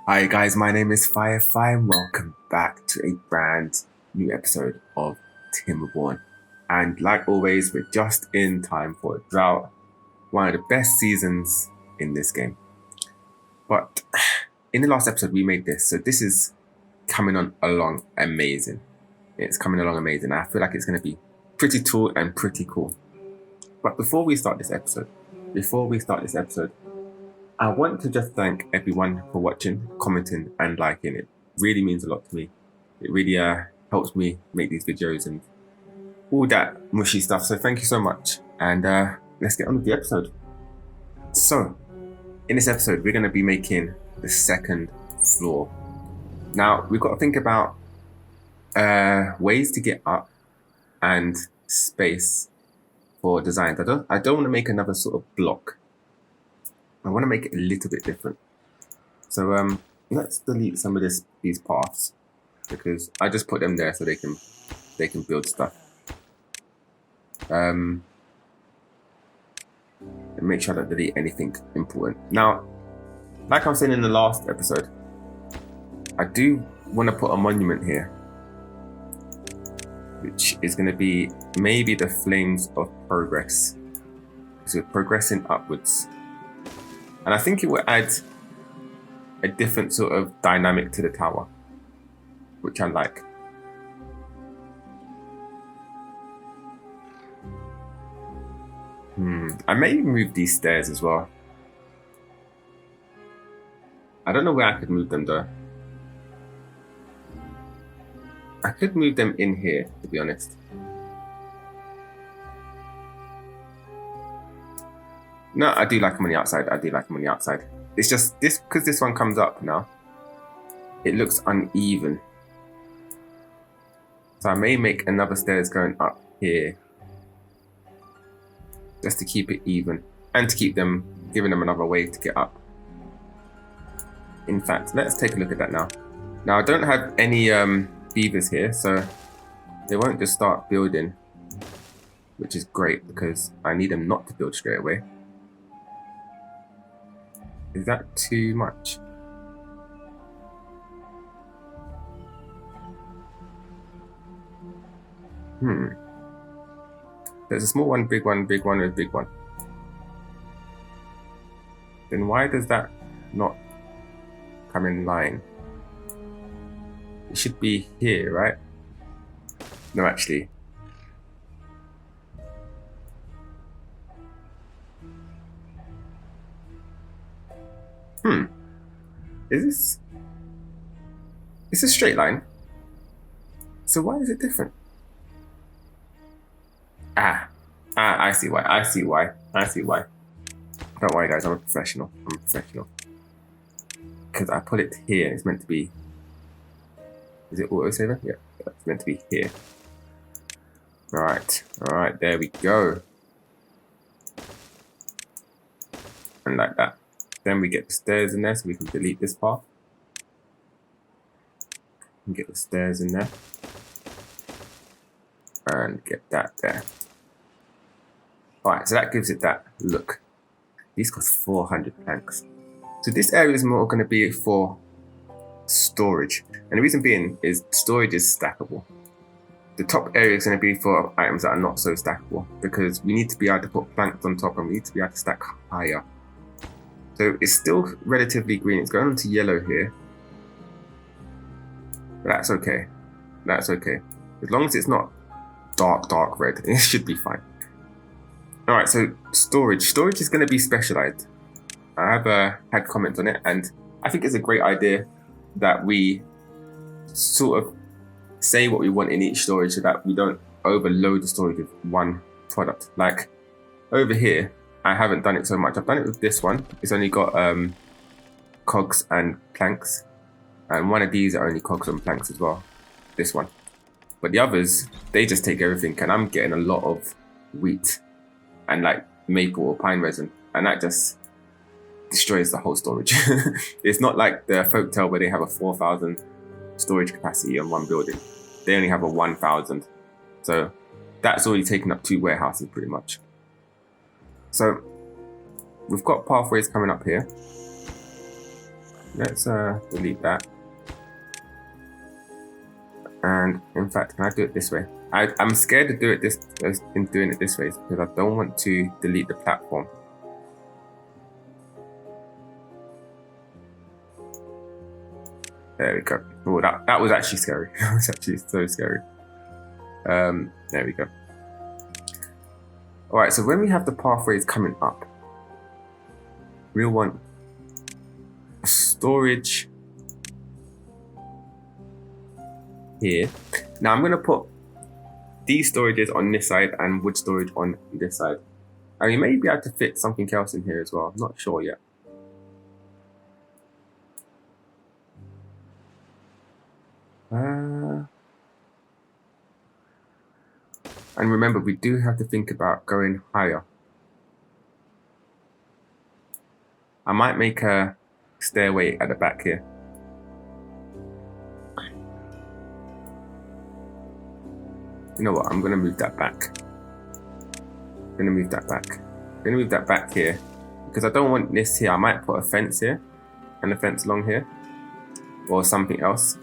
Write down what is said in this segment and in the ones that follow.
Hi guys, my name is Firefly and welcome back to a brand new episode of Timberborn. And like always, we're just in time for a drought, one of the best seasons in this game. But in the last episode, we made this, so this is coming on along amazing. It's coming along amazing. I feel like it's going to be pretty tall and pretty cool. But before we start this episode, I want to just thank everyone for watching, commenting, and liking. It really means a lot to me. It really helps me make these videos and all that mushy stuff. So thank you so much. And let's get on with the episode. So, in this episode, we're going to be making the second floor. Now, we've got to think about ways to get up and space for designs. I don't want to make another sort of block. I want to make it a little bit different. So let's delete some of these paths because I just put them there so they can build stuff. And make sure I don't delete anything important. Now, like I was saying in the last episode, I do want to put a monument here, which is going to be maybe the flames of progress. So we're progressing upwards. And I think it will add a different sort of dynamic to the tower, which I like. I may move these stairs as well. I don't know where I could move them though. I could move them in here, to be honest. No, I do like them on the outside. It's just this, because this one comes up now, it looks uneven. So I may make another stairs going up here, just to keep it even and to keep them, giving them another way to get up. In fact, let's take a look at that now. Now I don't have any beavers here, so they won't just start building, which is great because I need them not to build straight away. Is that too much? There's a small one, big one, big one, and a big one. Then why does that not come in line? It should be here, right? No, actually. Is this? It's a straight line. So why is it different? I see why. Don't worry guys, I'm a professional. Because I put it here, it's meant to be... Is it autosaver? Yeah, it's meant to be here. Alright, there we go. And like that. Then we get the stairs in there so we can delete this part. And get the stairs in there. And get that there. Alright, so that gives it that look. These cost 400 planks. So this area is more going to be for storage. And the reason being is storage is stackable. The top area is going to be for items that are not so stackable, because we need to be able to put planks on top and we need to be able to stack higher. So it's still relatively green. It's going on to yellow here. But that's okay. As long as it's not dark red, it should be fine. Alright, so storage. Storage is going to be specialized. I have had comments on it, and I think it's a great idea that we sort of say what we want in each storage so that we don't overload the storage with one product. Like over here, I haven't done it so much. I've done it with this one. It's only got cogs and planks. And one of these are only cogs and planks as well. This one. But the others, they just take everything. And I'm getting a lot of wheat and like maple or pine resin. And that just destroys the whole storage. It's not like the Folktail where they have a 4,000 storage capacity on one building. They only have a 1,000. So that's already taken up 2 warehouses pretty much. So we've got pathways coming up here. Let's delete that. And in fact, can I do it this way? I'm scared to do it doing it this way because I don't want to delete the platform. There we go. Oh, that was actually scary. That was actually so scary. There we go. All right, so when we have the pathways coming up, we'll want storage here. Now I'm going to put these storages on this side and wood storage on this side. And you may be able to fit something else in here as well. I'm not sure yet. And remember, we do have to think about going higher. I might make a stairway at the back here. You know what? I'm going to move that back. I'm going to move that back here because I don't want this here. I might put a fence here and a fence along here or something else.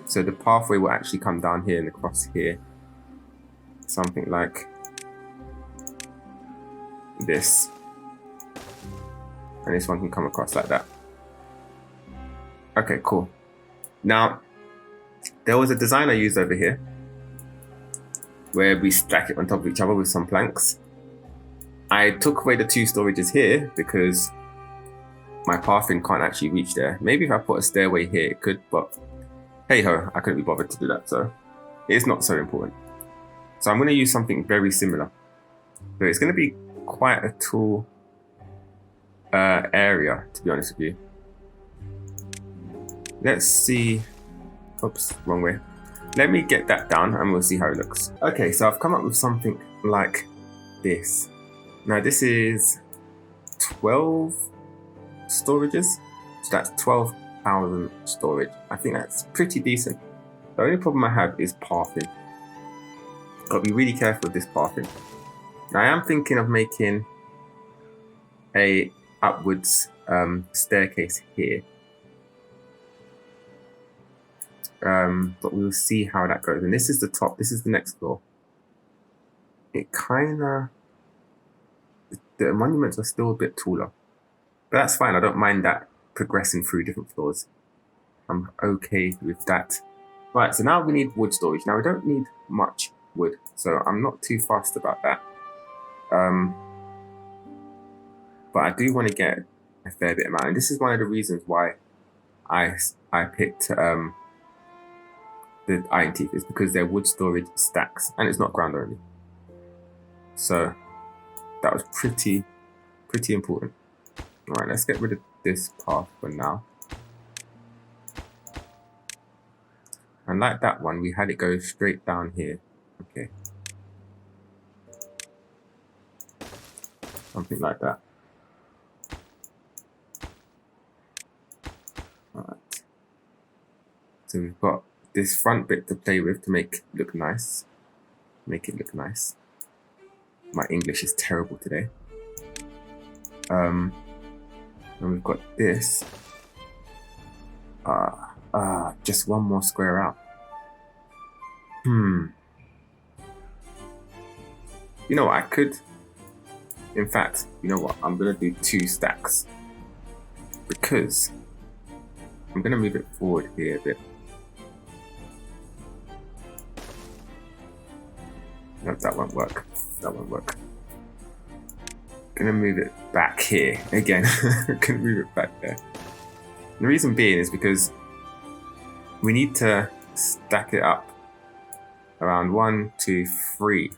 So the pathway will actually come down here and across here. Something like this. And this one can come across like that. Okay, cool. Now, there was a design I used over here where we stack it on top of each other with some planks. I took away the two storages here because my pathing can't actually reach there. Maybe if I put a stairway here, it could, but hey ho, I couldn't be bothered to do that, so it's not so important. So I'm going to use something very similar. So it's going to be quite a tall area, to be honest with you. Let's see. Oops, wrong way. Let me get that down and we'll see how it looks. Okay, so I've come up with something like this. Now this is 12 storages. So that's 12,000 storage. I think that's pretty decent. The only problem I have is pathing. Got to be really careful with this pathing. Now I am thinking of making a upwards staircase here. But we'll see how that goes. And this is the top, this is the next floor. It kinda, the monuments are still a bit taller. But that's fine, I don't mind that progressing through different floors. I'm okay with that. Right, so now we need wood storage. Now we don't need much wood, so I'm not too fussed about that. But I do want to get a fair bit amount. And this is one of the reasons why I picked the iron teeth, is because they're wood storage stacks and it's not ground only. So that was pretty important. All right, let's get rid of this path for now. And like that one, we had it go straight down here. Okay. Something like that. All right. So we've got this front bit to play with to make it look nice. Make it look nice. My English is terrible today. And we've got this. Just one more square out. You know what, I could, in fact, you know what, I'm gonna do 2 stacks because I'm gonna move it forward here a bit. No, that won't work. That won't work. Gonna move it back here again. Gonna move it back there. The reason being is because we need to stack it up around 1, 2, 3,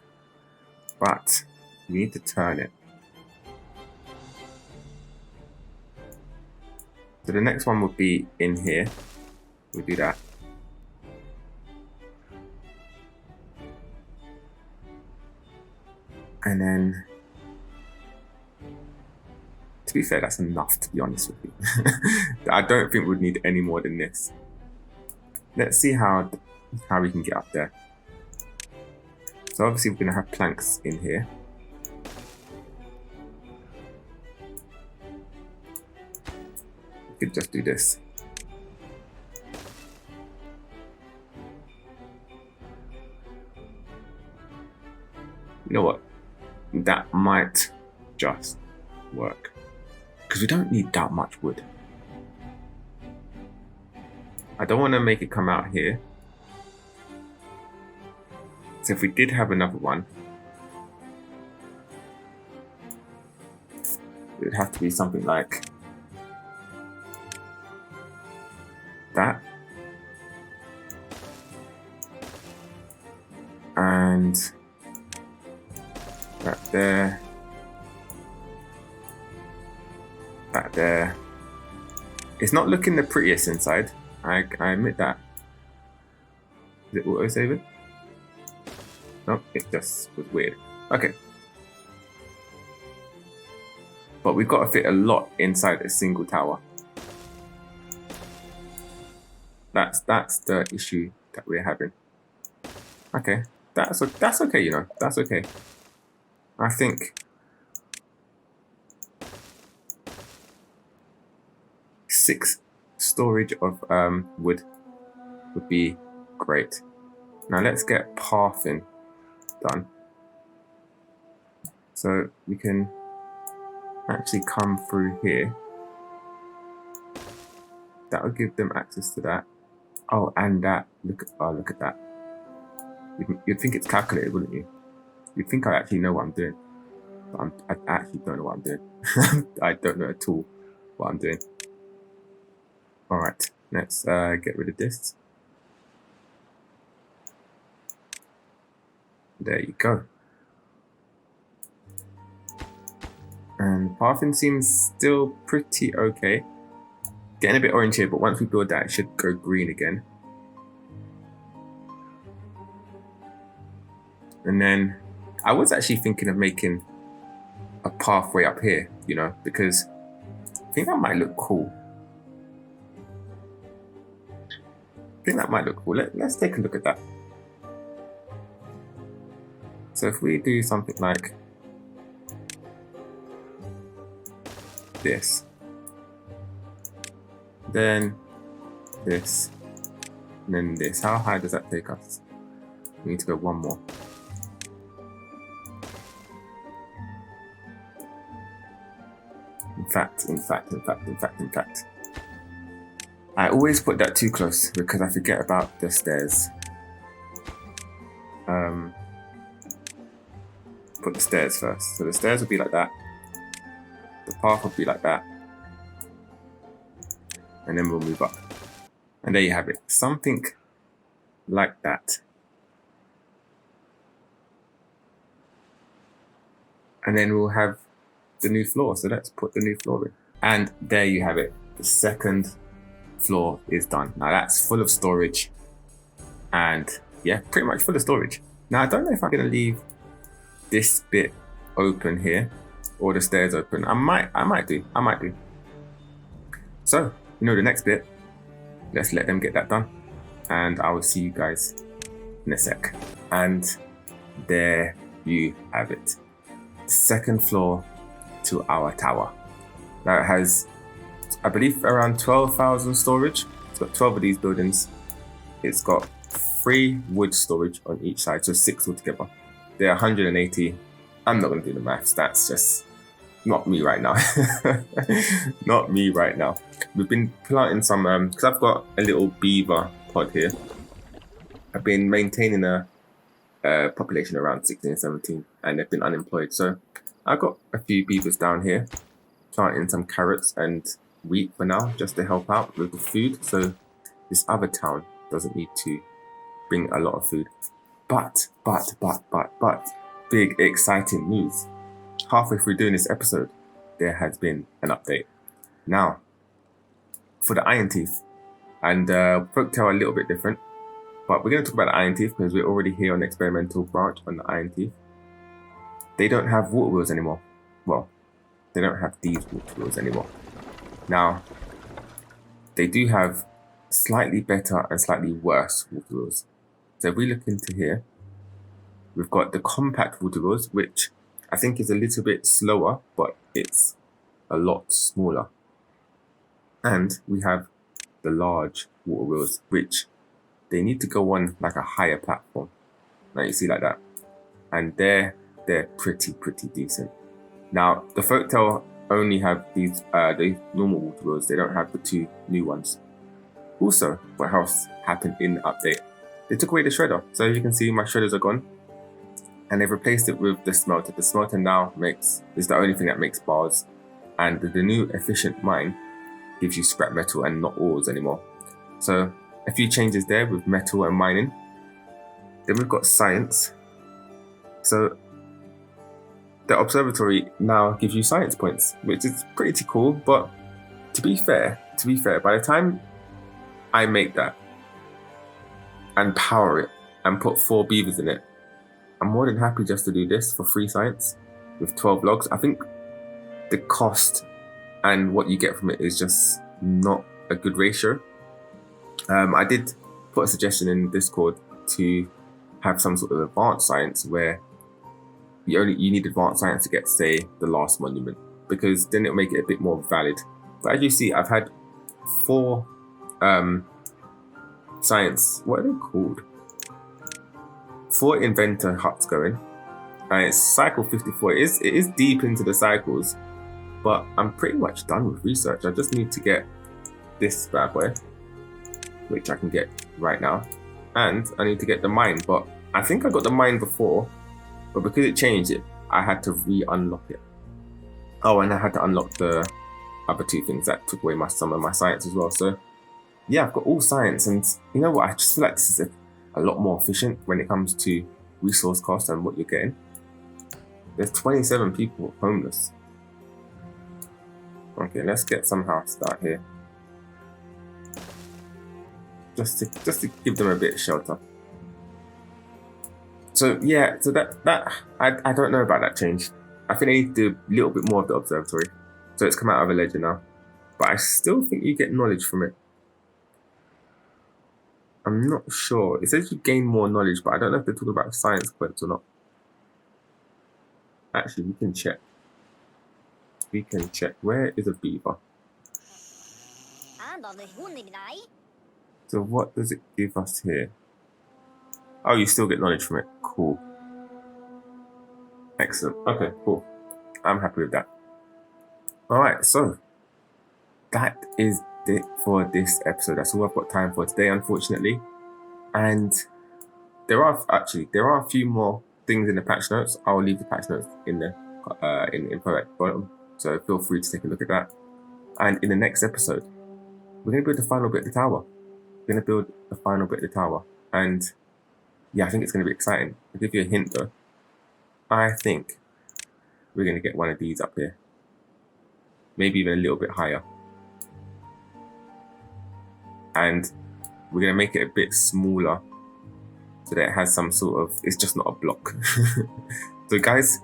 but we need to turn it. So the next one would be in here. We'll do that. And then, to be fair, that's enough, to be honest with you. I don't think we'd need any more than this. Let's see how we can get up there. So obviously we're going to have planks in here. We could just do this. You know what? That might just work. Because we don't need that much wood. I don't want to make it come out here. So if we did have another one, it would have to be something like that. And that there. That there. It's not looking the prettiest inside. I admit that. Is it auto-saving? No, it just was weird. Okay. But we've got to fit a lot inside a single tower. That's the issue that we're having. Okay, that's okay, you know. That's okay. I think 6 storage of wood would be great. Now let's get pathing done. So we can actually come through here. That will give them access to that. Oh, and that. Look at that. You'd think it's calculated, wouldn't you? You'd think I actually know what I'm doing. But I actually don't know what I'm doing. I don't know at all what I'm doing. Alright, let's get rid of this. There you go. And pathing seems still pretty okay. Getting a bit orange here, but once we build that, it should go green again. And then I was actually thinking of making a pathway up here, you know, because I think that might look cool. Let's take a look at that. So if we do something like this, then this, and then this. How high does that take us? We need to go one more. In fact. I always put that too close because I forget about the stairs. Put the stairs first. So the stairs will be like that. The path will be like that. And then we'll move up. And there you have it. Something like that. And then we'll have the new floor. So let's put the new floor in. And there you have it. The second floor is done. Now that's full of storage. And yeah, pretty much full of storage. Now I don't know if I'm going to leave this bit open here or the stairs open. I might do. So, you know, the next bit, let's let them get that done. And I will see you guys in a sec. And there you have it. Second floor to our tower. Now it has, I believe, around 12,000 storage. It's got 12 of these buildings. It's got 3 wood storage on each side, so 6 altogether. They're 180. I'm not going to do the maths. That's just not me right now. Not me right now. We've been planting some, because I've got a little beaver pod here. I've been maintaining a population around 16, 17, and they've been unemployed. So I've got a few beavers down here, planting some carrots and wheat for now, just to help out with the food. So this other town doesn't need to bring a lot of food. But, big exciting news. Halfway through doing this episode, there has been an update. Now, for the iron teeth, and Folktail are a little bit different, but we're going to talk about the iron teeth because we're already here on the experimental branch on the iron teeth. They don't have water wheels anymore. Well, they don't have these water wheels anymore. Now, they do have slightly better and slightly worse water wheels. So if we look into here, we've got the compact water wheels, which I think is a little bit slower, but it's a lot smaller. And we have the large water wheels, which they need to go on like a higher platform. Now you see like that. And they're they're pretty decent. Now, the Folktail only have these the normal water wheels. They don't have the 2 new ones. Also, what else happened in the update? They took away the shredder. So you can see my shredders are gone. And they've replaced it with the smelter. The smelter now is the only thing that makes bars. And the new efficient mine gives you scrap metal and not ores anymore. So a few changes there with metal and mining. Then we've got science. So the observatory now gives you science points, which is pretty cool. But to be fair, by the time I make that and power it and put 4 beavers in it, I'm more than happy just to do this for free science with 12 logs. I think the cost and what you get from it is just not a good ratio. I did put a suggestion in Discord to have some sort of advanced science where you need advanced science to get, say, the last monument, because then it'll make it a bit more valid. But as you see, I've had 4 science, what are they called? 4 inventor huts going, and it's cycle 54. It is deep into the cycles, but I'm pretty much done with research. I just need to get this bad boy, which I can get right now, and I need to get the mine. But I think I got the mine before, but because it changed it, I had to re-unlock it. Oh, and I had to unlock the other 2 things that took away some of my science as well. So yeah, I've got all science, and you know what? I just feel like this is a lot more efficient when it comes to resource cost and what you're getting. There's 27 people homeless. Okay, let's get some house out here. Just to give them a bit of shelter. So yeah, so that I don't know about that change. I think I need to do a little bit more of the observatory. So it's come out of a ledger now. But I still think you get knowledge from it. I'm not sure. It says you gain more knowledge, but I don't know if they're talking about science points or not. Actually, we can check. Where is a beaver? So what does it give us here? Oh, you still get knowledge from it. Cool. Excellent. Okay, cool. I'm happy with that. Alright, so that is it for this episode. That's all I've got time for today, unfortunately. And there are a few more things in the patch notes. I'll leave the patch notes in the info at the bottom, so feel free to take a look at that. And in the next episode, we're going to build the final bit of the tower. And yeah, I think it's going to be exciting. I'll give you a hint though. I think we're going to get one of these up here, maybe even a little bit higher. And we're going to make it a bit smaller so that it has some sort of, it's just not a block. So guys,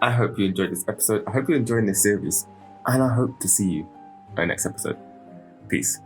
I hope you enjoyed this episode. I hope you're enjoying this series, and I hope to see you in the next episode. Peace.